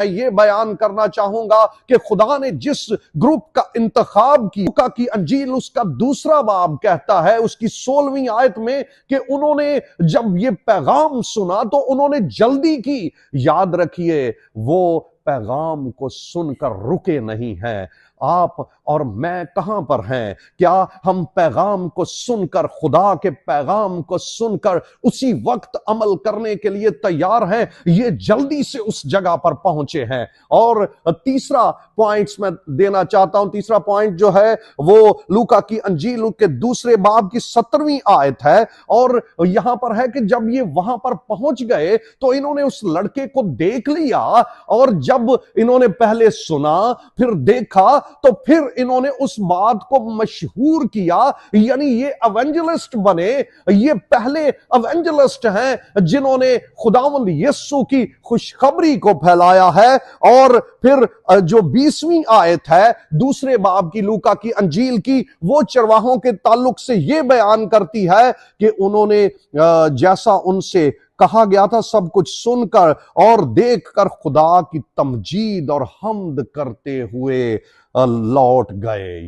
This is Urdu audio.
میں یہ بیان کرنا چاہوں گا کہ خدا نے جس گروپ کا انتخاب کی، لوکا کی انجیل اس کا 2 باب کہتا ہے اس کی 16ویں آیت میں کہ انہوں نے جب یہ پیغام سنا تو انہوں نے جلدی کی۔ یاد رکھیے وہ پیغام کو سن کر رکے نہیں ہیں۔ آپ اور میں کہاں پر ہیں؟ کیا ہم پیغام کو سن کر، خدا کے پیغام کو سن کر اسی وقت عمل کرنے کے لیے تیار ہیں؟ یہ جلدی سے اس جگہ پر پہنچے ہیں۔ اور تیسرا پوائنٹس میں دینا چاہتا ہوں، تیسرا پوائنٹ جو ہے وہ لوکا کی انجیل کے 2 باب کی 17ویں آیت ہے، اور یہاں پر ہے کہ جب یہ وہاں پر پہنچ گئے تو انہوں نے اس لڑکے کو دیکھ لیا، اور جب انہوں نے پہلے سنا پھر دیکھا تو پھر انہوں نے اس بات کو مشہور کیا، یعنی یہ ایونجلسٹ بنے۔ یہ پہلے ایونجلسٹ ہیں جنہوں نے خداوند یسوع کی خوشخبری کو پھیلایا ہے۔ اور پھر جو 20ویں آیت ہے 2 باب کی لوکا کی انجیل کی، وہ چرواہوں کے تعلق سے یہ بیان کرتی ہے کہ انہوں نے جیسا ان سے کہا گیا تھا سب کچھ سن کر اور دیکھ کر خدا کی تمجید اور حمد کرتے ہوئے لوٹ گئے۔